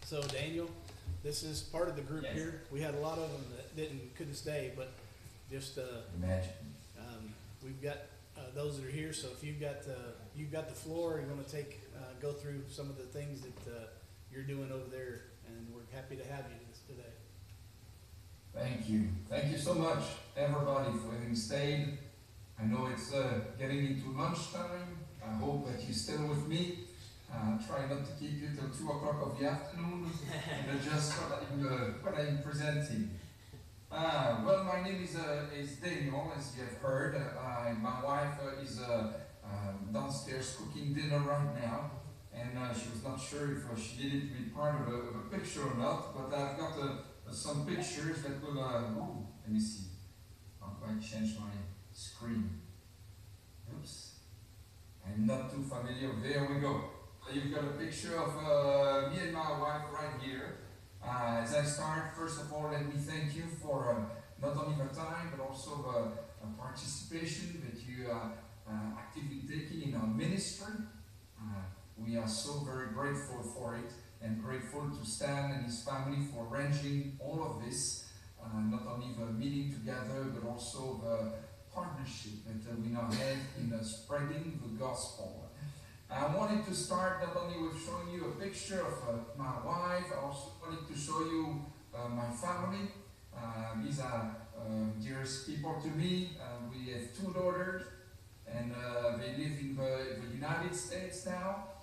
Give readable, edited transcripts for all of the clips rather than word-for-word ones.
So Daniel, this is part of the group Yes. here. We had a lot of them that couldn't stay, but just Imagine. we've got those that are here. So if you've got the floor, you want to take go through some of the things that you're doing over there, and we're happy to have you today. Thank you. Thank you so much, everybody, for having stayed. I know it's getting into lunchtime. I hope that you're still with me. Try not to keep you till 2 o'clock of the afternoon and adjust what I'm presenting. Well, my name is Daniel, as you have heard. My wife is downstairs cooking dinner right now, and she was not sure if she needed to be part of a picture or not, but I've got some pictures that will, let me see. I'm going to change my screen. Oops. I'm not too familiar. There we go. So you've got a picture of me and my wife right here. As I start, first of all, let me thank you for not only the time, but also the participation that you are actively taking in our ministry. We are so very grateful for it, and grateful to Stan and his family for arranging all of this, not only the meeting together, but also the partnership that we now have in spreading the gospel. I wanted to start not only with showing you a picture of my wife, I also wanted to show you my family. These are dearest people to me. We have 2 daughters, and they live in the United States now.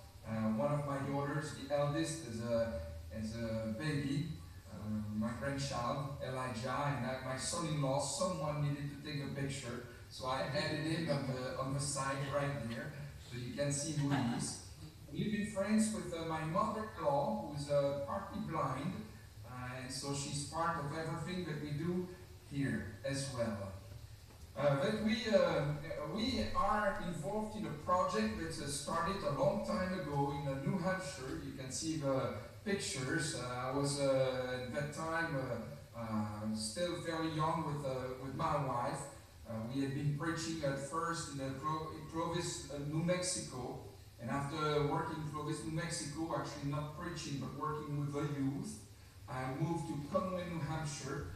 One of my daughters, the eldest, is a baby, my grandchild, Elijah, and my son-in-law. Someone needed to take a picture, so I added him on the side right there, so you can see who he is. We've been friends with my mother-in-law, who's partly blind, and so she's part of everything that we do here as well. But we are involved in a project that started a long time ago in New Hampshire. You can see the pictures. I was at that time still very young with my wife. We had been preaching at first in Clovis, New Mexico, and after working in Clovis, New Mexico, actually not preaching but working with the youth, I moved to Conway, New Hampshire.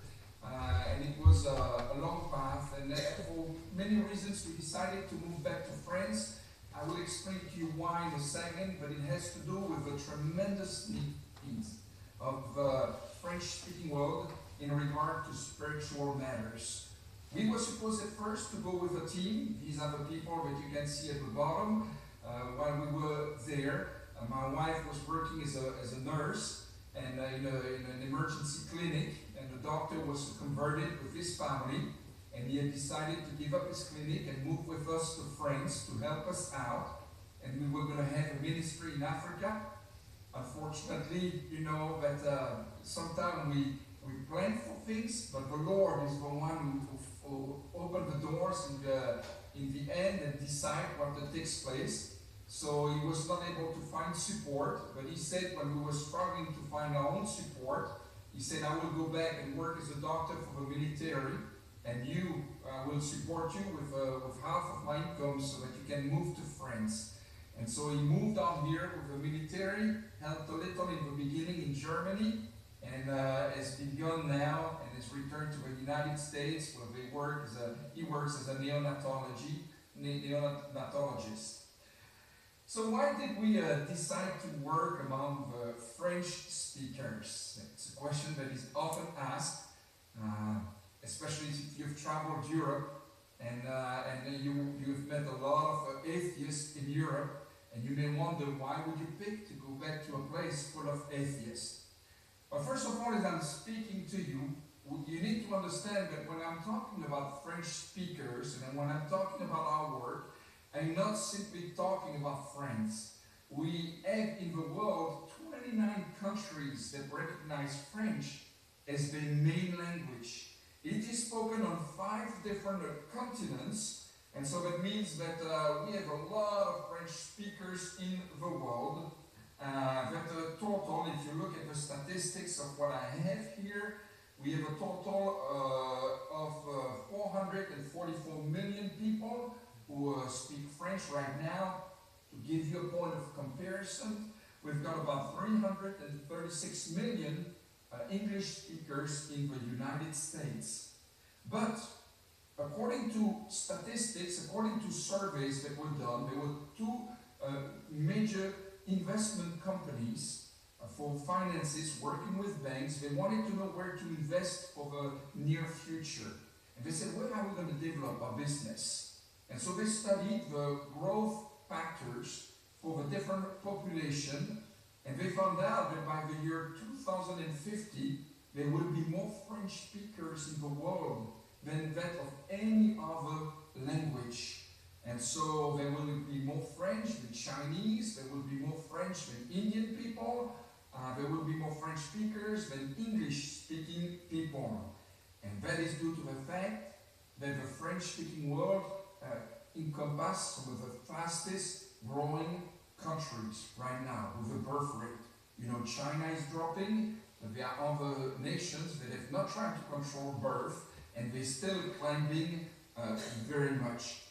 And it was a long path, and for many reasons we decided to move back to France. I will explain to you why in a second, but it has to do with the tremendous needs of the French-speaking world in regard to spiritual matters. We were supposed at first to go with a team. These are the people that you can see at the bottom. While we were there, my wife was working as a nurse and in an emergency clinic, and the doctor was converted with his family, and he had decided to give up his clinic and move with us to France to help us out, and we were going to have a ministry in Africa. Unfortunately, you know that sometimes we plan for things, but the Lord is the one who opened the doors in the end and decide what takes place. So he was not able to find support, but he said when we were struggling to find our own support, he said, I will go back and work as a doctor for the military, and you will support you with half of my income so that you can move to France. And so he moved on here with the military, helped a little in the beginning in Germany, and has begun now and has returned to the United States where he works as a neonatologist. So why did we decide to work among the French speakers? It's a question that is often asked, especially if you've traveled Europe and you've met a lot of atheists in Europe, and you may wonder why would you pick to go back to a place full of atheists? But first of all, as I'm speaking to you, you need to understand that when I'm talking about French speakers and when I'm talking about our work, I'm not simply talking about France. We have in the world 29 countries that recognize French as their main language. It is spoken on 5 different continents, and so that means that we have a lot of French speakers in the world. That the total, if you look at the statistics of what I have here, we have a total of 444 million people who speak French right now. To give you a point of comparison, we've got about 336 million English speakers in the United States. But according to statistics, according to surveys that were done, there were two major investment companies for finances working with banks. They wanted to know where to invest for the near future. And they said, where are we going to develop our business? And so they studied the growth factors for the different population, and they found out that by the year 2050, there will be more French speakers in the world than that of any other language. And so there will be more French than Chinese, there will be more French than Indian people, there will be more French speakers than English-speaking people. And that is due to the fact that the French-speaking world encompasses some of the fastest growing countries right now with the birth rate. You know, China is dropping, but there are other nations that have not tried to control birth, and they're still climbing very much.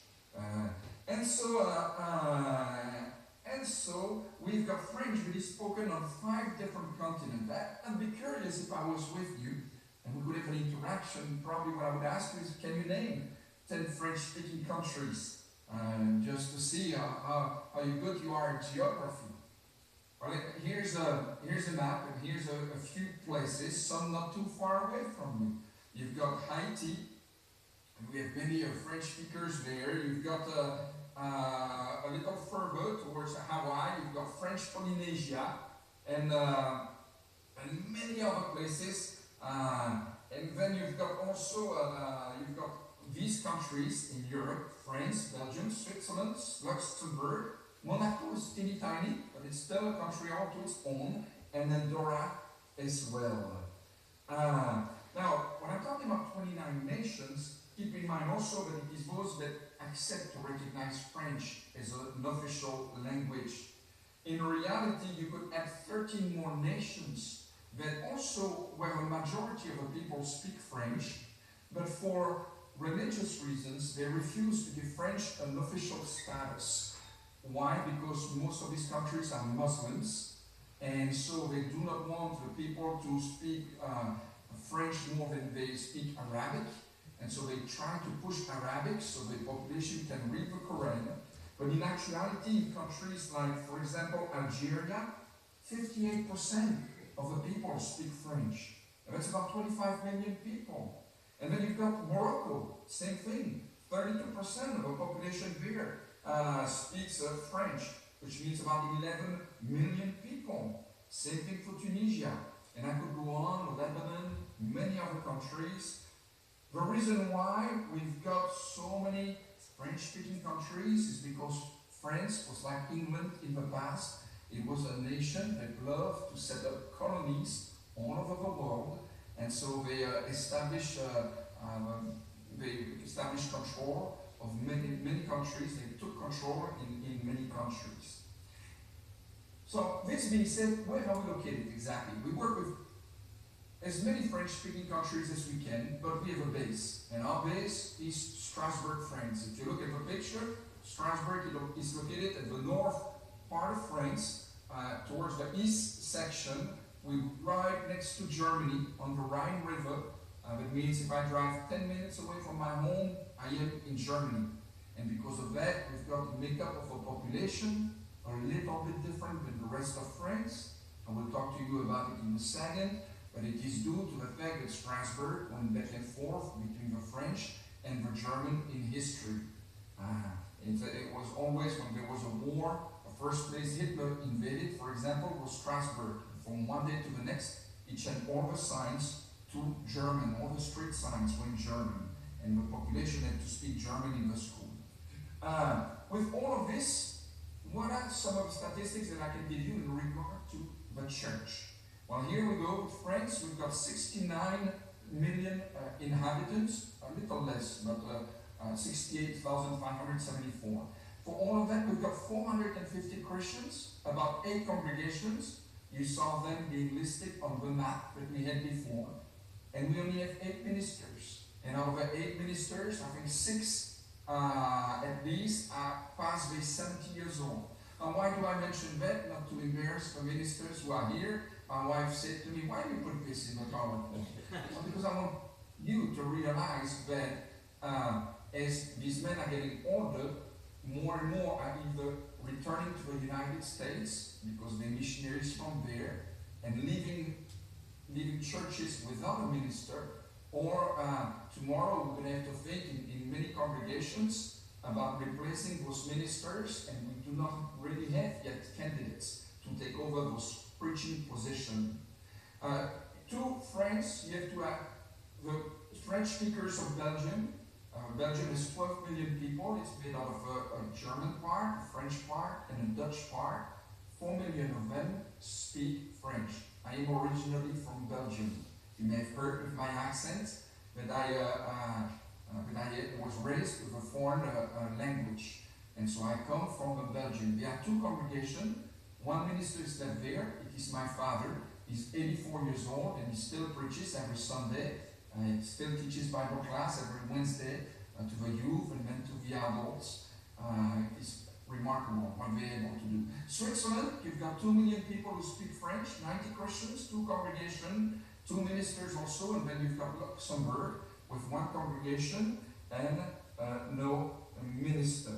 And so we've got French really spoken on 5 different continents. I'd be curious if I was with you and we could have an interaction. Probably what I would ask you is, can you name 10 French-speaking countries? Just to see how good you are at geography. Well, here's a map, and here's a few places, some not too far away from you. You've got Haiti, and we have many French speakers there. You've got a little further towards Hawaii. You've got French Polynesia, and many other places. And then you've got also you've got these countries in Europe: France, Belgium, Switzerland, Luxembourg. Monaco is teeny tiny, but it's still a country all to its own, and Andorra as well. Now, when I'm talking about 29 nations, keep in mind also that it is those that accept to recognize French as an official language. In reality, you could add 13 more nations that also, where a majority of the people speak French, but for religious reasons, they refuse to give French an official status. Why? Because most of these countries are Muslims, and so they do not want the people to speak French more than they speak Arabic, and so they try to push Arabic so the population can read the Quran. But in actuality, in countries like, for example, Algeria, 58% of the people speak French. And that's about 25 million people. And then you've got Morocco, same thing. 32% of the population there speaks French, which means about 11 million people. Same thing for Tunisia. And I could go on, Lebanon, many other countries. The reason why we've got so many French-speaking countries is because France was like England in the past. It was a nation that loved to set up colonies all over the world, and so they established control of many countries. They took control in many countries. So this being said, where are we located exactly? We work with as many French-speaking countries as we can, but we have a base, and our base is Strasbourg, France. If you look at the picture, Strasbourg is located at the north part of France, towards the east section. We're right next to Germany on the Rhine River. That means if I drive 10 minutes away from my home, I am in Germany. And because of that, we've got the makeup of a population a little bit different than the rest of France. I will talk to you about it in a second, but it is due to the fact that Strasbourg went back and forth between the French and the German in history. It was always when there was a war, the first place Hitler invaded, for example, was Strasbourg. From one day to the next, he changed all the signs to German, all the street signs were in German, and the population had to speak German in the school. With all of this, what are some of the statistics that I can give you in regard to the church? Well, here we go with France. We've got 69 million inhabitants, a little less, but 68,574. For all of that, we've got 450 Christians, about 8 congregations. You saw them being listed on the map that we had before. And we only have 8 ministers. And out of the 8 ministers, I think 6 at least are past the 70 years old. And why do I mention that? Not to embarrass the ministers who are here. My wife said to me, why do you put this in the PowerPoint? Well, because I want you to realize that as these men are getting older, more and more are either returning to the United States because they're missionaries from there and leaving churches without a minister, or tomorrow we're going to have to think in many congregations about replacing those ministers, and we do not really have yet candidates to take over those preaching positions. To France, you have to have the French speakers of Belgium. Belgium is 12 million people. It's made out of a German part, a French part, and a Dutch part. 4 million of them speak French. I am originally from Belgium. You may have heard with my accent that I was raised with a foreign language. And so I come from Belgium. There are two congregations. One minister is left there. It is my father. He's 84 years old and he still preaches every Sunday. He still teaches Bible class every Wednesday to the youth and then to the adults. It's remarkable what they're able to do. Switzerland, you've got 2 million people who speak French, 90 Christians, 2 congregations, 2 ministers also, and then you've got Luxembourg with 1 congregation and no minister.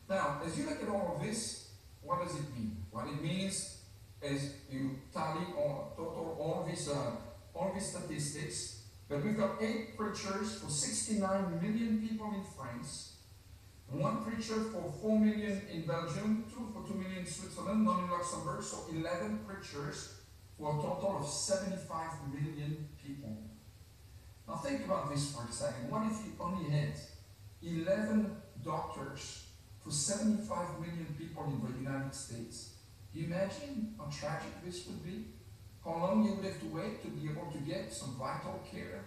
Now, as you look at all of this, what does it mean? What it means is you tally all these statistics, but we've got 8 preachers for 69 million people in France, 1 preacher for 4 million in Belgium, 2 for 2 million in Switzerland, none in Luxembourg, so 11 preachers for a total of 75 million people. Now think about this for a second. What if you only had 11 doctors for 75 million people in the United States? Do you imagine how tragic this would be? How long you would have to wait to be able to get some vital care?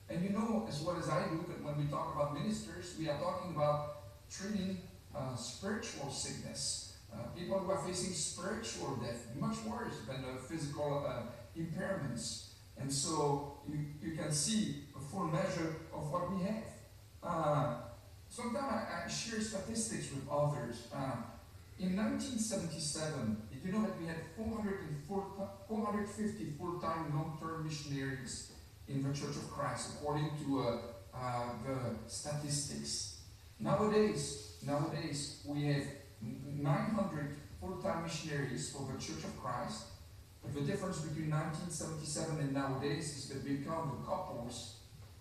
And you know as well as I do that when we talk about ministers, we are talking about treating spiritual sickness. People who are facing spiritual death, much worse than physical impairments. And so you can see a full measure of what we have. Sometimes I share statistics with others. In 1977, did you know that we had 450 full-time long-term missionaries in the Church of Christ, according to the statistics? Nowadays, we have 900 full-time missionaries for the Church of Christ. But the difference between 1977 and nowadays is that we count the couples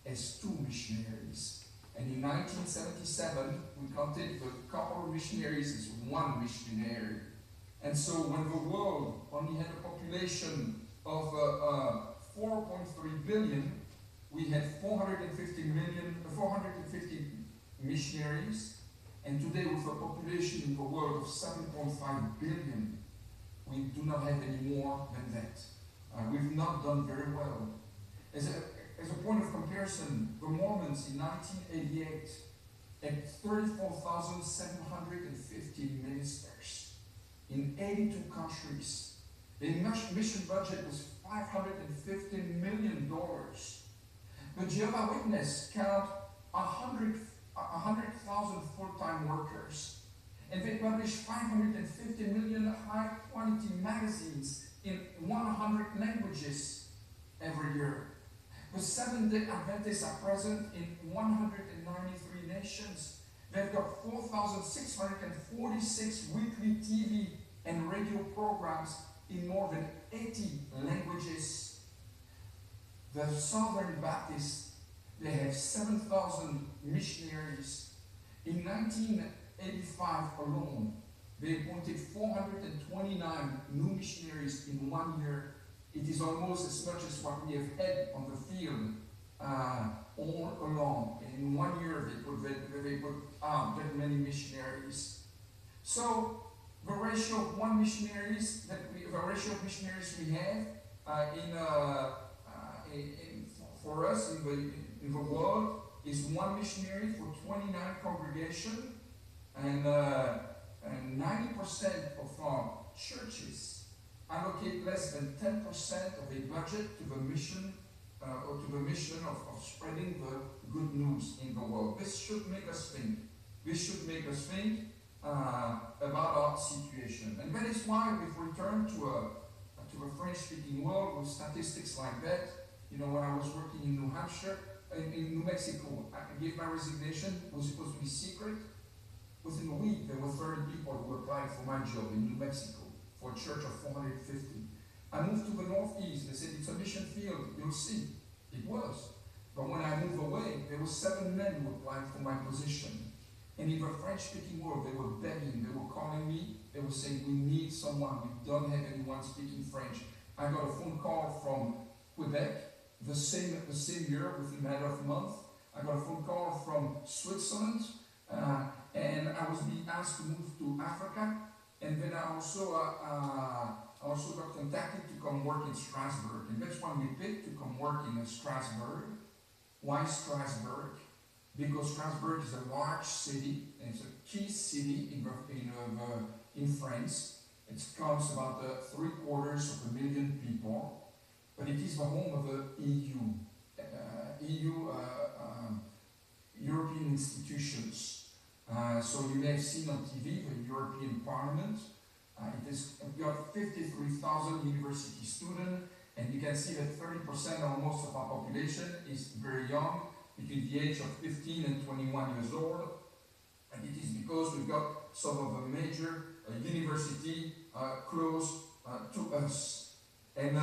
as 2 missionaries. And in 1977, we counted the couple of missionaries as 1 missionary. And so when the world only had a population of 4.3 billion, we had 450 missionaries. And today, with a population in the world of 7.5 billion, we do not have any more than that. We've not done very well. As a point of comparison, the Mormons in 1988 had 34,750 ministers in 82 countries. Their mission budget was $550 million. The Jehovah's Witnesses count 100,000 full-time workers. And they publish 550 million high-quality magazines in 100 languages every year. The Seventh-day Adventists are present in 193 nations. They've got 4,646 weekly TV and radio programs in more than 80 languages. The Southern Baptists, they have 7,000 missionaries. In 1985 alone, they appointed 429 new missionaries in 1 year. It is almost as much as what we have had on the field all along. In 1 year, they put out that many missionaries. So the ratio of missionaries we have for us in the world is 1 missionary for 29 congregations, and 90% of our churches allocate less than 10% of a budget to the mission of spreading the good news in the world. This should make us think. This should make us think about our situation. And that is why we've returned to a French-speaking world with statistics like that. You know, when I was working in New Hampshire, in New Mexico, I gave my resignation. It was supposed to be secret. Within a week, there were 30 people who applied for my job in New Mexico for a church of 450. I moved to the Northeast. They said, it's a mission field, you'll see. It was. But when I moved away, there were 7 men who applied for my position. And in the French-speaking world, they were begging, they were calling me, they were saying, we need someone, we don't have anyone speaking French. I got a phone call from Quebec, the same year, within a matter of a month. I got a phone call from Switzerland, and I was being asked to move to Africa. And then I also got contacted to come work in Strasbourg. And that's why we picked to come work in Strasbourg. Why Strasbourg? Because Strasbourg is a large city, and it's a key city in France. It counts about 750,000 people, but it is the home of the EU, European institutions. So you may have seen on TV the European Parliament. It has got 53,000 university students, and you can see that 30% almost of our population is very young, between the age of 15 and 21 years old. And it is because we've got some of the major university close to us. And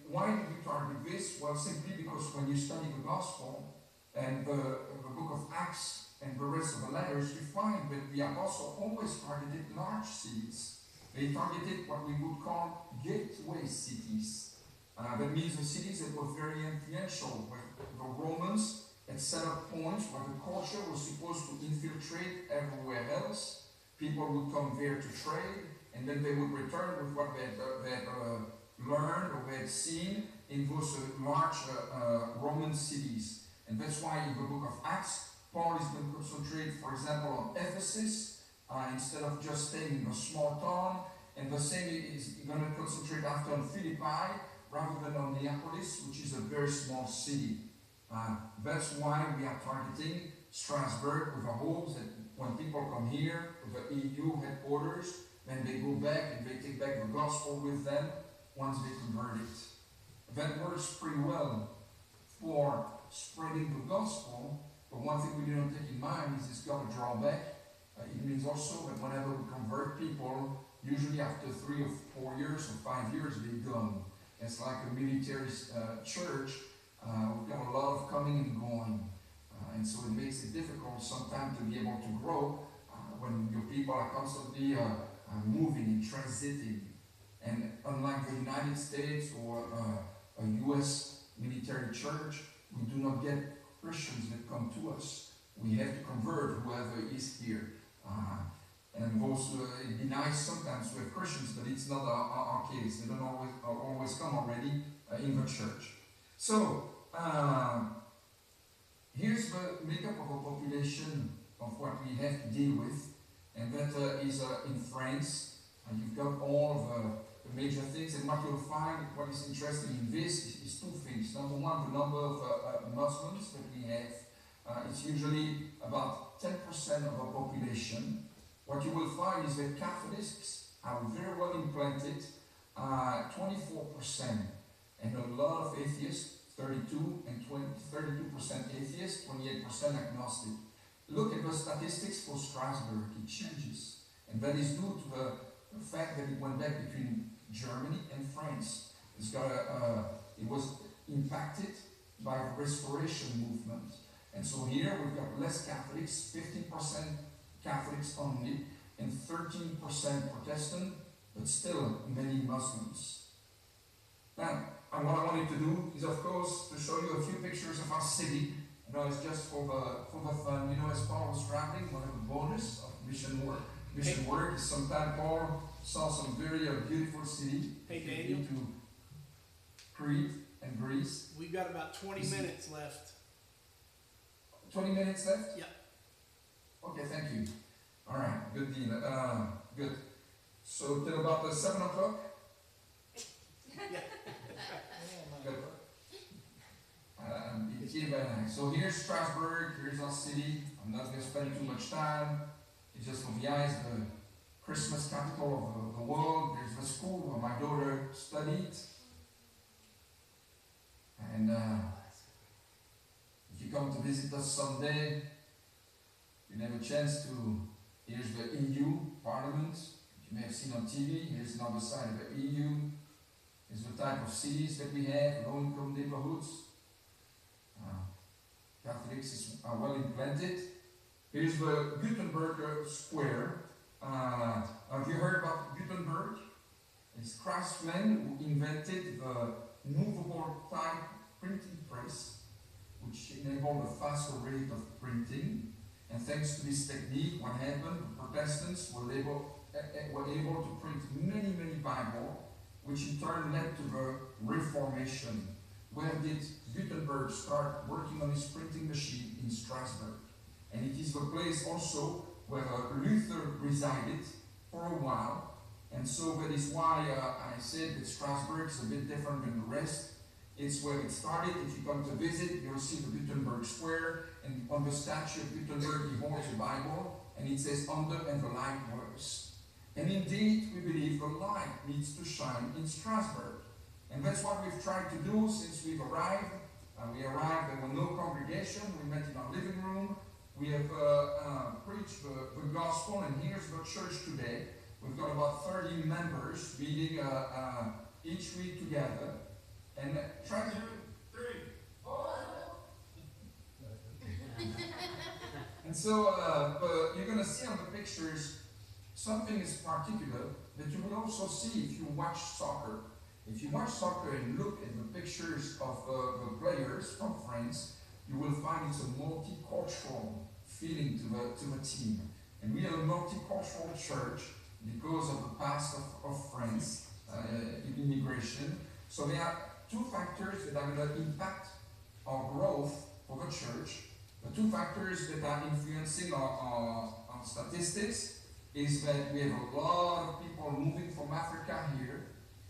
why do we target this? Well, simply because when you study the Gospel and the book of Acts and the rest of the letters, you find that the apostle always targeted large cities. They targeted what we would call gateway cities. That means the cities that were very influential, where the Romans had set up points where the culture was supposed to infiltrate everywhere else. People would come there to trade, and then they would return with what they had learned or they had seen in those large Roman cities. And that's why in the book of Acts, Paul is going to concentrate, for example, on Ephesus, instead of just staying in a small town. And the same is going to concentrate after on Philippi, rather than on Neapolis, which is a very small city. That's why we are targeting Strasbourg with the hopes that when people come here to the EU headquarters, then they go back and they take back the gospel with them once they convert it. That works pretty well for spreading the gospel, but one thing we didn't take in mind is it's got a drawback. It means also that whenever we convert people, usually after 3 or 4 years or 5 years, they're gone. It's like a military church. We've got a lot of coming and going. And so it makes it difficult sometimes to be able to grow when your people are constantly moving and transiting. And unlike the United States or a U.S. military church, we do not get Christians that come to us. We have to convert whoever is here. And those, it'd be nice sometimes to have Christians, but it's not our case. They don't always come already in the church. So, here's the makeup of a population of what we have to deal with, and that is in France. You've got all of the major things, and what you'll find, what is interesting in this is 2 things. Number one, the number of Muslims that we have. It's usually about 10% of our population. What you will find is that Catholics are very well implanted, 24%, and a lot of atheists, 32 and 32% atheists, 28% agnostic. Look at the statistics for Strasbourg, it changes. And that is due to the fact that it went back between Germany and France. It was impacted by the Restoration movement. And so here we've got less Catholics, 50% Catholics only, and 13% Protestant, but still many Muslims. Now, what I wanted to do is, of course, to show you a few pictures of our city. You know, it's just for the fun. You know, as Paul was traveling, one of the bonus of mission work is sometimes Paul saw some very beautiful city. Hey, Daniel. To Crete and Greece. We've got about 20 minutes left. 20 minutes left? Yeah. Okay, thank you. All right, good deal. Good. So till about 7 o'clock? Yeah. Good. So here's Strasbourg, here's our city. I'm not going to spend too much time. Yugoslavia is the Christmas capital of the world. There's the school where my daughter studied. And if you come to visit us someday, you have a chance to, here's the EU Parliament, you may have seen on TV. Here's another side of the EU. Here's the type of cities that we have, low-income neighborhoods. Catholics are well implanted. Here's the Gutenberg Square. Have you heard about Gutenberg? It's craftsman who invented the movable type printing press, which enabled a faster rate of printing. And thanks to this technique, what happened? The Protestants were able to print many, many Bibles, which in turn led to the Reformation. Where did Gutenberg start working on his printing machine? In Strasbourg. And it is the place also where Luther resided for a while. And so that is why I said that Strasbourg is a bit different than the rest. It's where it started. If you come to visit, you'll see the Gutenberg Square, and on the statue of Gutenberg he holds a Bible, and it says, "Under and the light works." And indeed, we believe the light needs to shine in Strasbourg. And that's what we've tried to do since we've arrived. We arrived, there were no congregation, we met in our living room. We have preached the gospel, and here's the church today. We've got about 30 members meeting each week together. And try to... And so you're going to see on the pictures something is particular that you will also see if you watch soccer. If you watch soccer and look at the pictures of the players from France, you will find it's a multicultural feeling to the team. And we are a multicultural church because of the past of France, immigration. So there are two factors that are going to impact our growth for the church. The two factors that are influencing our statistics is that we have a lot of people moving from Africa here.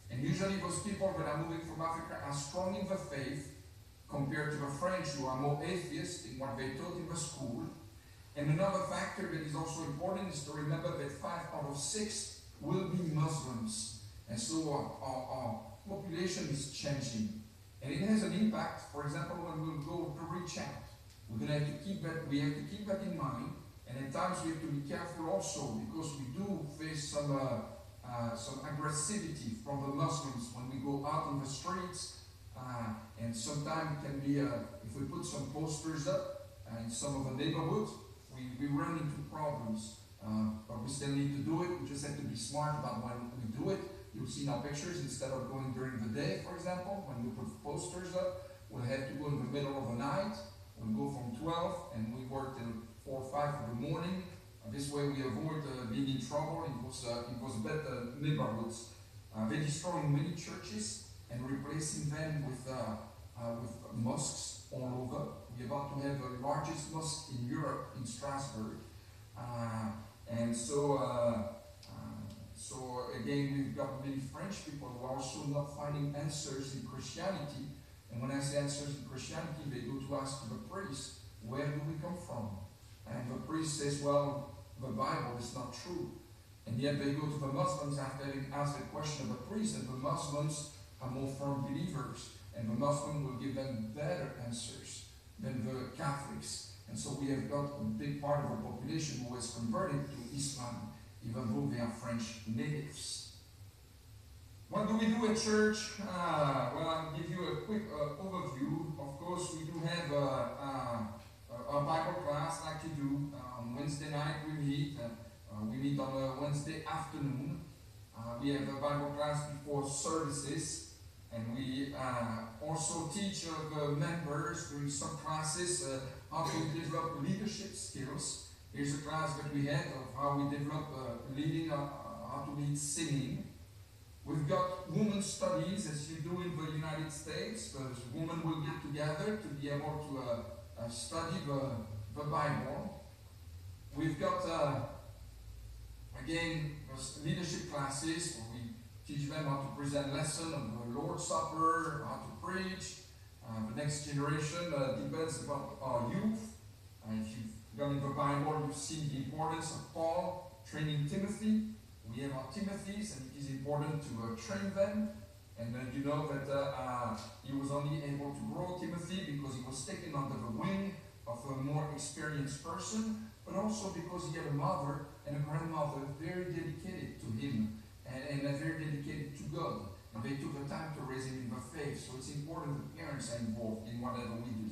And usually those people that are moving from Africa are strong in the faith compared to the French, who are more atheist in what they taught in the school. And another factor that is also important is to remember that 5 out of 6 will be Muslims. And so our population is changing. And it has an impact, for example, when we go to reach out. We have to keep that in mind. And at times we have to be careful also, because we do face some aggressivity from the Muslims when we go out in the streets. And sometimes it can be, if we put some posters up in some of the neighborhoods, we run into problems. But we still need to do it. We just have to be smart about when we do it. You'll see in our pictures, instead of going during the day, for example, when we put posters up, we'll have to go in the middle of the night. We'll go from 12 and we work till 4 or 5 in the morning. This way we avoid being in trouble in those better neighborhoods. They're destroying many churches and replacing them with mosques all over. We're about to have the largest mosque in Europe, in Strasbourg. And so again, we've got many French people who are also not finding answers in Christianity. And when I say answers in Christianity, they go to ask the priest, where do we come from? And the priest says, well, the Bible is not true. And yet they go to the Muslims after having asked the question of the priest, and the Muslims are more firm believers. And the Muslim will give them better answers than the Catholics. And so we have got a big part of the population who has converted to Islam, even though they are French natives. What do we do at church? Well, I'll give you a quick overview. Of course, we do have a Bible class like you do. On Wednesday night we meet. We meet on a Wednesday afternoon. We have a Bible class before services. And we also teach the members during some classes how to develop leadership skills. Here's a class that we had of how we develop leading, how to lead singing. We've got women's studies, as you do in the United States. Women will get together to be able to study the Bible. We've got, again, leadership classes where we teach them how to present lessons on the Lord's Supper, how to preach. The next generation depends about our youth. If you've got in the Bible, you've seen the importance of Paul training Timothy. We have our Timothys, and it is important to train them. And you know that he was only able to grow Timothy because he was taken under the wing of a more experienced person, but also because he had a mother and a grandmother very dedicated to him and very dedicated to God. And they took the time to raise him in the faith. So it's important that parents are involved in whatever we do.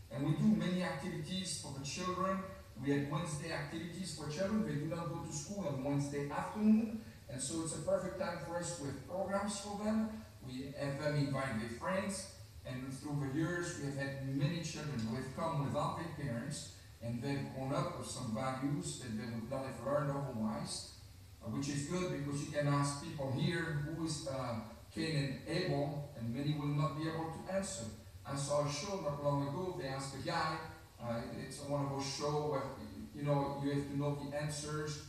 And we do many activities for the children. We had Wednesday activities for children. They do not go to school on Wednesday afternoon. And so it's a perfect time for us with programs for them. We have them invite their friends. And through the years, we have had many children who have come without their parents. And they've grown up with some values that they would not have learned otherwise. Which is good because you can ask people here, who is Cain and Abel? And many will not be able to answer. I saw a show not long ago. They asked a guy, it's one of those shows where you have to know the answers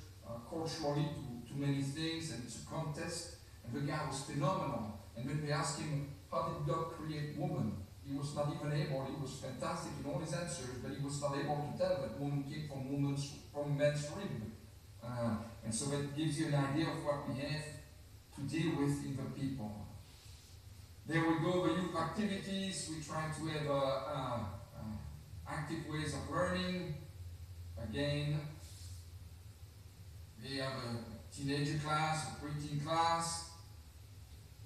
culturally to many things, and it's a contest. And the guy was phenomenal. And when they asked him, how did God create woman? He was not even able. He was fantastic in all his answers, but he was not able to tell that woman came from man's rib. And so that gives you an idea of what we have to deal with in the people. There we go, the youth activities. We try to have active ways of learning. Again, we have a teenager class, a preteen class.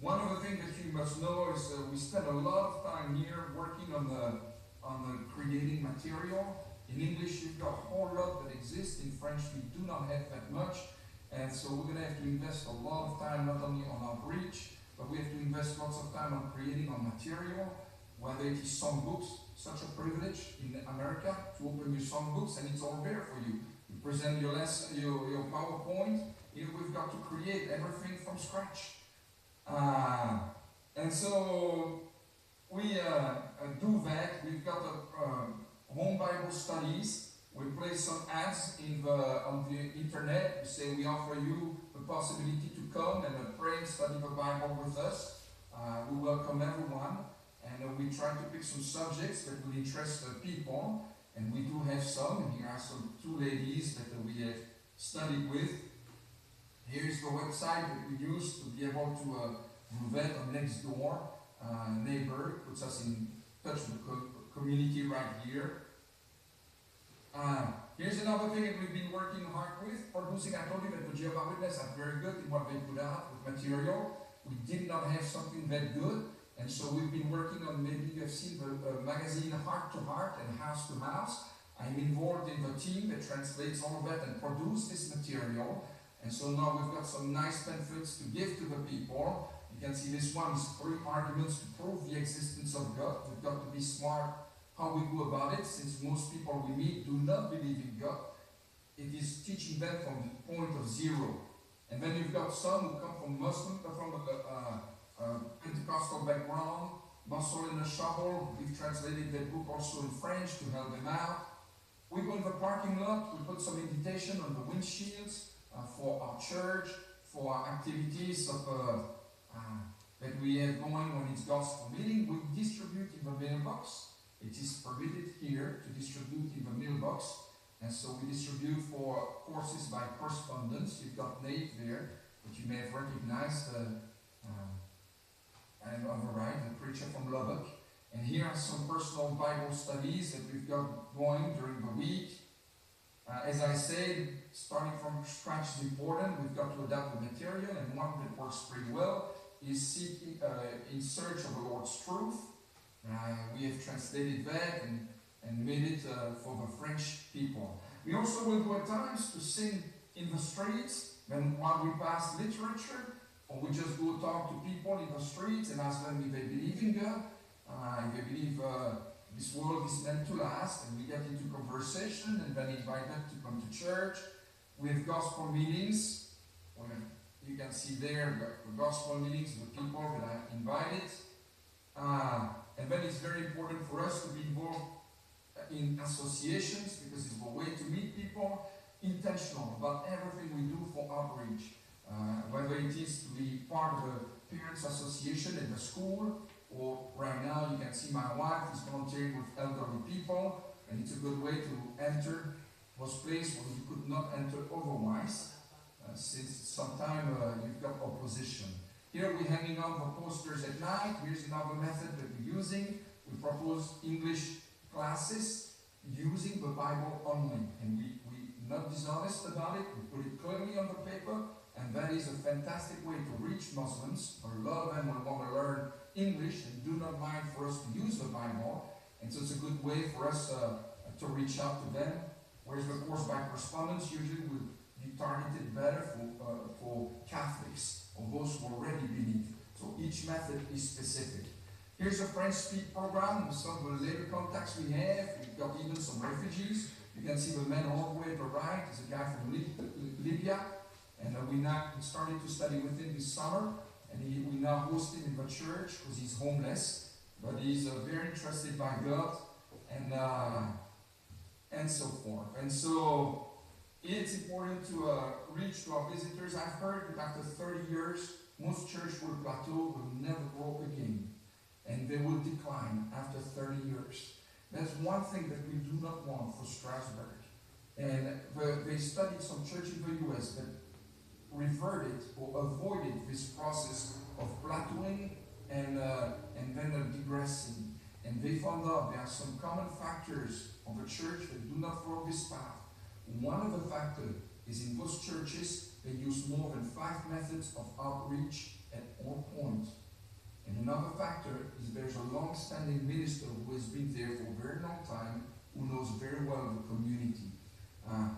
One of the things that you must know is we spend a lot of time here working on the creating material. In English, you've got a whole lot that exists. In French, we do not have that much. And so we're going to have to invest a lot of time, not only on outreach, but we have to invest lots of time on creating our material, whether it is songbooks, such a privilege in America to open your songbooks, and it's all there for you. You present your lesson, your PowerPoint. Here we've got to create everything from scratch. And so we do that. We've got home Bible studies. We place some ads on the internet. We say we offer you the possibility to come and pray and study the Bible with us. We welcome everyone, and we try to pick some subjects that will interest people. And we do have some. Here are some two ladies that we have studied with. Here's the website that we use to be able to vet on next door neighbor. Puts us in touch with the community right here. Here's another thing that we've been working hard with. Producing, I told you that the Jehovah's Witnesses are very good in what they put out with material. We did not have something that good. And so we've been working on, maybe you have seen the magazine Heart to Heart and House to House. I'm involved in the team that translates all of that and produce this material. And so now we've got some nice pamphlets to give to the people. You can see this one is 3 arguments to prove the existence of God. We've got to be smart how we go about it, since most people we meet do not believe in God. It is teaching them from the point of zero. And then you've got some who come from Pentecostal background, Muscle in a Shovel. We've translated that book also in French to help them out. We go in the parking lot. We put some invitation on the windshields for our church, for our activities that we have going when it's gospel meeting. We distribute in the mailbox. It is permitted here to distribute in the mailbox. And so we distribute for courses by correspondence. You've got Nate there, that you may have recognized, and on the right, the preacher from Lubbock. And here are some personal Bible studies that we've got going during the week. As I said, starting from scratch is important. We've got to adapt the material, and one that works pretty well is seeking in search of the Lord's truth. We have translated that and made it for the French people. We also will go at times to sing in the streets while we pass literature, or we just go talk to people in the streets and ask them if they believe in God, if they believe this world is meant to last, and we get into conversation and then invite them to come to church. We have gospel meetings. You can see there the gospel meetings with people that are invited. And then it's very important for us to be involved in associations, because it's a way to meet people, intentional about everything we do for outreach. Whether it is to be part of a parents association at the school, or right now you can see my wife is volunteering with elderly people, and it's a good way to enter was placed where you could not enter otherwise, since sometime you've got opposition. Here we're hanging on the posters at night. Here's another method that we're using. We propose English classes using the Bible only. And we're not dishonest about it. We put it clearly on the paper. And that is a fantastic way to reach Muslims. A lot of them will want to learn English and do not mind for us to use the Bible. And so it's a good way for us to reach out to them. Whereas the course by correspondence usually will be targeted better for Catholics or those who already believe. So each method is specific. Here's a French speak program with some of the later contacts we have. We've got even some refugees. You can see the man all the way to the right is a guy from Libya. And we now started to study with him this summer. And we now host him in the church because he's homeless. But he's very interested by God and so forth. And so it's important to reach to our visitors. I've heard that after 30 years, most churches will plateau, will never grow again. And they will decline after 30 years. That's one thing that we do not want for Strasbourg. And they studied some church in the US that reverted or avoided this process of plateauing and then digressing. And they found out there are some common factors of a church that do not follow this path. One of the factors is in those churches they use more than 5 methods of outreach at all points. And another factor is there's a long-standing minister who has been there for a very long time, who knows very well the community.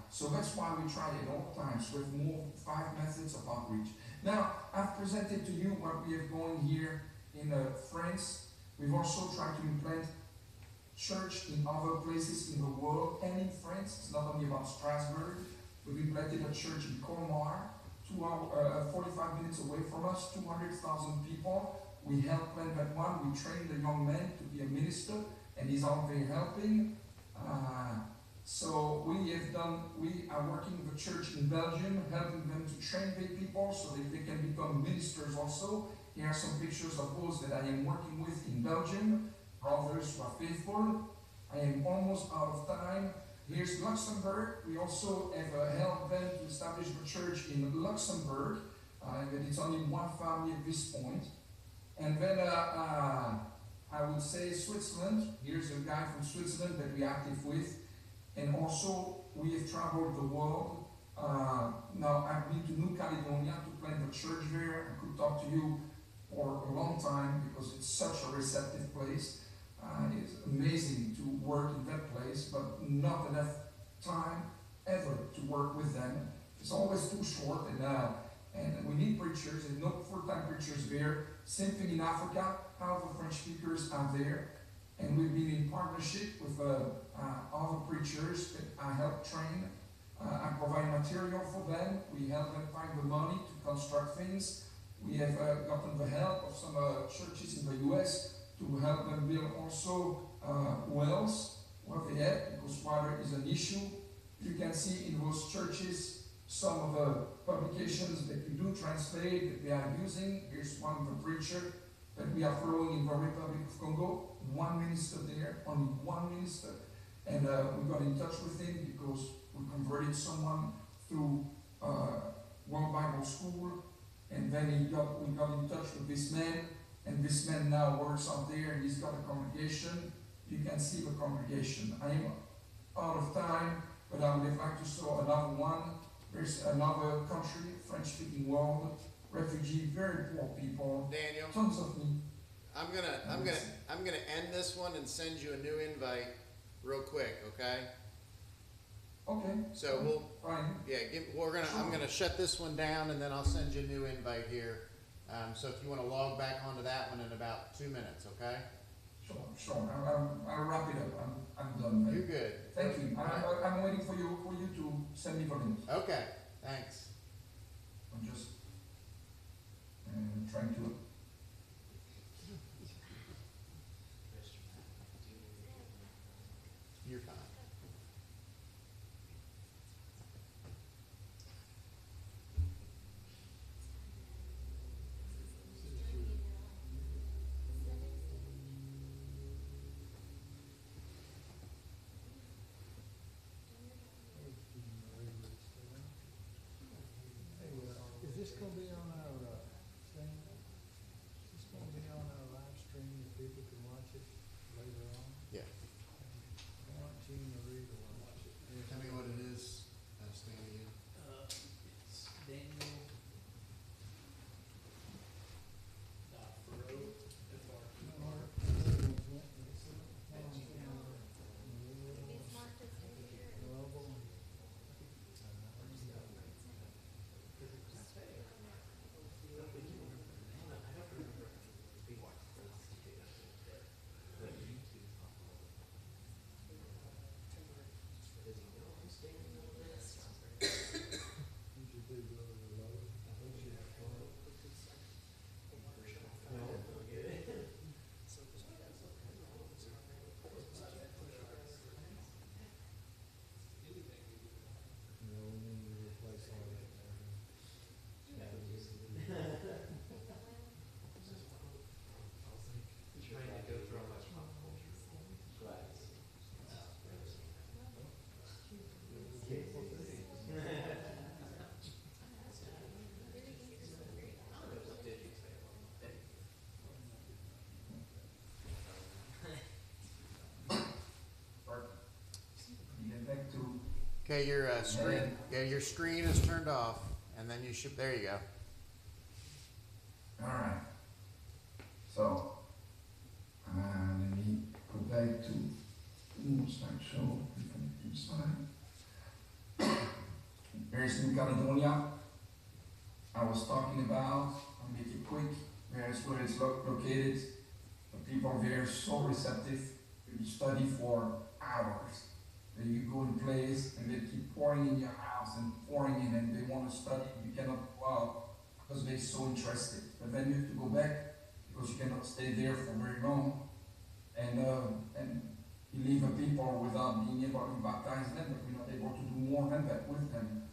So that's why we try at all times with more 5 methods of outreach. Now, I've presented to you what we have going here in France. We've also tried to implant church in other places in the world and in France. It's not only about Strasbourg. We've implanted a church in Colmar, 45 minutes away from us, 200,000 people. We helped plan that one. We trained a young man to be a minister, and he's out there helping. So we are working with a church in Belgium, helping them to train their people so that they can become ministers also. Here are some pictures of those that I am working with in Belgium, brothers who are faithful. I am almost out of time. Here's Luxembourg. We also have helped them to establish a church in Luxembourg, but it's only one family at this point. And then I would say Switzerland. Here's a guy from Switzerland that we're active with. And also, we have traveled the world. Now, I've been to New Caledonia to plant a church there. I could talk to you for a long time because it's such a receptive place. It's amazing to work in that place, but not enough time ever to work with them. It's always too short, and we need preachers. There's no full-time preachers there. Same thing in Africa. Half the French speakers are there. And we've been in partnership with other preachers that I help train. I provide material for them. We help them find the money to construct things. We have gotten the help of some churches in the US to help them build also wells, what they have, because water is an issue. You can see in those churches some of the publications that we do translate that we are using. Here's one of the preacher that we are following in the Republic of Congo. One minister there, only one minister. And we got in touch with him because we converted someone through World Bible School. And then we got in touch with this man. And this man now works out there and he's got a congregation. You can see the congregation. I am out of time, but I would like to show another one. There's another country, French-speaking world, refugee, very poor people. Daniel, tons of need. I'm gonna end this one and send you a new invite real quick, okay? Okay. So we'll fine. Yeah, I'm gonna shut this one down and then I'll send you a new invite here. So if you want to log back onto that one in about 2 minutes, okay? Sure. I'll wrap it up. I'm done. You're good. Thank you. I'm waiting for you to send me the link. Okay. Thanks. I'm just trying to. You're fine. Okay, your screen. Yeah, your screen is turned off, and then you should. There you go. All right. So, let me go back to slideshow. Here's New Caledonia. I was talking about. I'll make it quick. Here's where it's located. The people there are so receptive. You study for hours. Then you go in place and they keep pouring in your house and pouring in, and they want to study. You cannot go out because they're so interested. But then you have to go back because you cannot stay there for very long. And you leave the people without being able to baptize them, but we're not able to do more than that with them.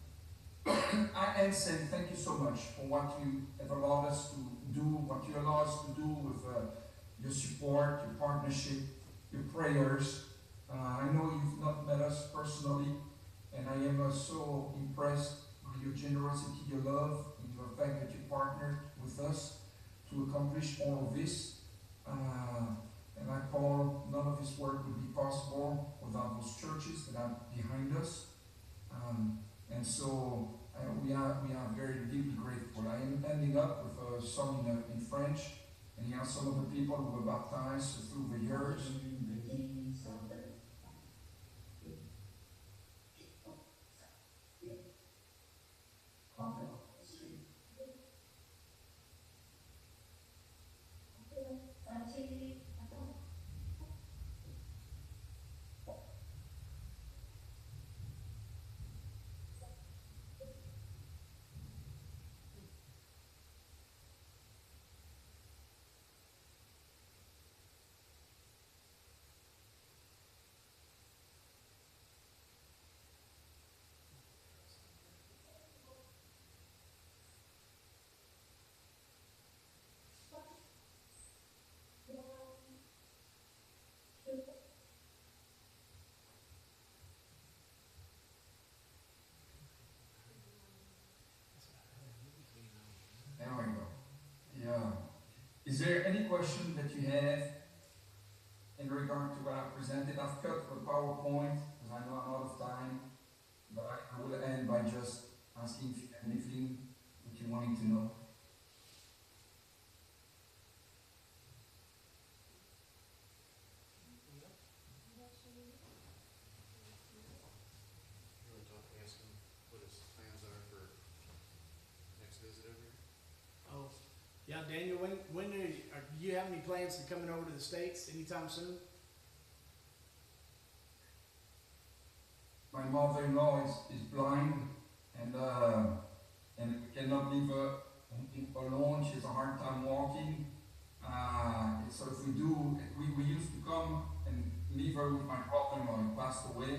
I am saying thank you so much for what you have allowed us to do, what you allow us to do with your support, your partnership, your prayers. I know you've not met us personally, and I am so impressed by your generosity, your love, and the fact that you partnered with us to accomplish all of this. And like Paul, none of this work would be possible without those churches that are behind us. And so we are very deeply grateful. I am ending up with a song in French, and here are some of the people who were baptized through the years. There we go. Yeah. Is there any question that you have in regard to what I presented? I've cut the PowerPoint because I know I'm out of time, but I will end by just asking if you have anything that you're wanting to know. Oh, yeah, Daniel, when do you have any plans to coming over to the States anytime soon? My mother-in-law is blind and cannot leave her alone. She has a hard time walking. So if we do, we used to come and leave her with my brother-in-law. He passed away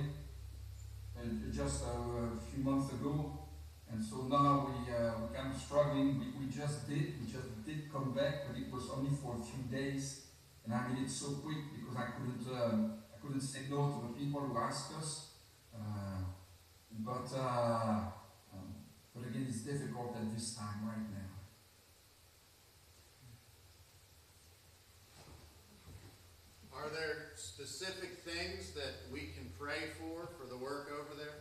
just a few months ago. And so now we're kind of struggling. We just did come back, but it was only for a few days, and I did it so quick because I couldn't say no to the people who asked us. But again, it's difficult at this time right now. Are there specific things that we can pray for the work over there?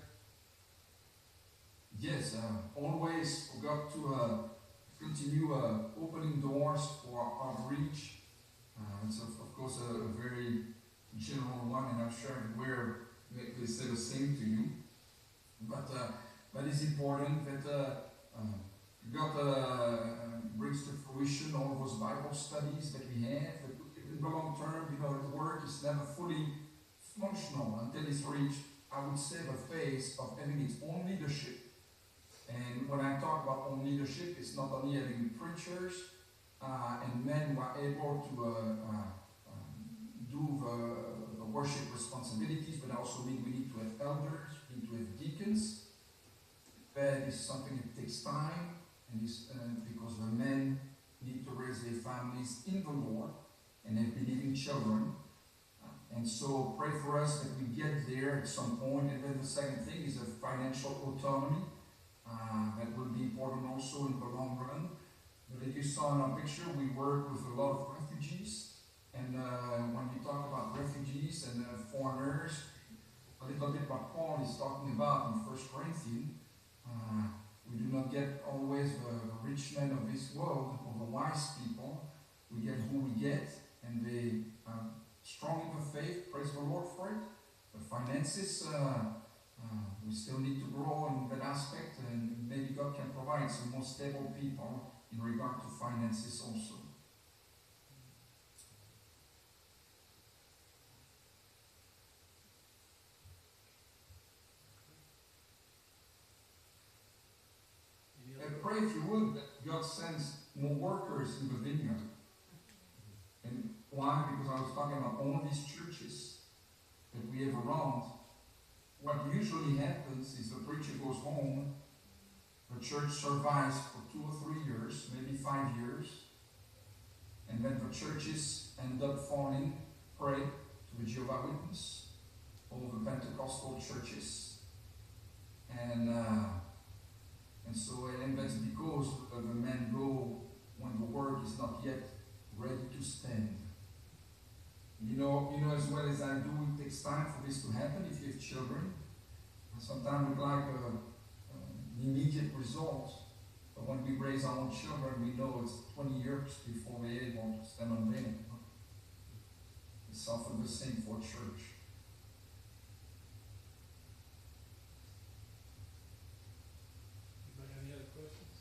Yes, always forgot to continue opening doors for outreach. It's of course a very general one, and I'm sure they say the same to you. But it's important that God brings to fruition all those Bible studies that we have. In the long term, the work is never fully functional until it's reached, I would say, the phase of having its own leadership. And when I talk about own leadership, it's not only having preachers and men who are able to do the worship responsibilities, but also we need to have elders, we need to have deacons. That is something that takes time, and because the men need to raise their families in the Lord and have believing children. And so pray for us that we get there at some point. And then the second thing is a financial autonomy. That will be important also in the long run. But as you saw in our picture, we work with a lot of refugees. And when we talk about refugees and foreigners, a little bit what Paul is talking about in 1 Corinthians. We do not get always the rich men of this world or the wise people. We get who we get, and they are strong in the faith. Praise the Lord for it. The finances, we still need to grow in that aspect, and maybe God can provide some more stable people in regard to finances also. And pray if you would that God sends more workers in the vineyard. And why? Because I was talking about all these churches that we have around. What usually happens is the preacher goes home, the church survives for 2 or 3 years, maybe 5 years, and then the churches end up falling prey to the Jehovah's Witness, all the Pentecostal churches, and so and that's because the men go when the work is not yet ready to stand. You know as well as I do, it takes time for this to happen if you have children. Sometimes we'd like an immediate result, but when we raise our own children, we know it's 20 years before we're able to stand on their own. It's often the same for church. Anybody have any other questions?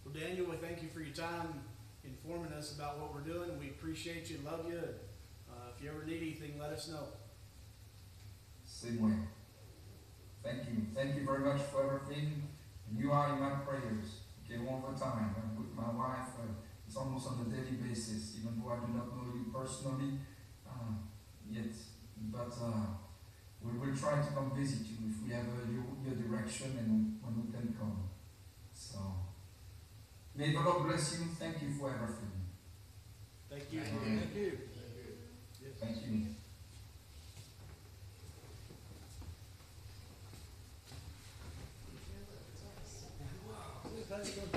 Well, Daniel, we thank you for your time informing us about what we're doing. We appreciate you, love you. If you ever need anything, let us know. Same way. Thank you. Thank you very much for everything. And you are in my prayers. Okay, all the time. I'm with my wife. It's almost on a daily basis, even though I do not know you personally yet. But we will try to come visit you if we have your direction and when we can come. So, may the Lord bless you. Thank you for everything. Thank you. Thank you. Yes. Thank you. Wow.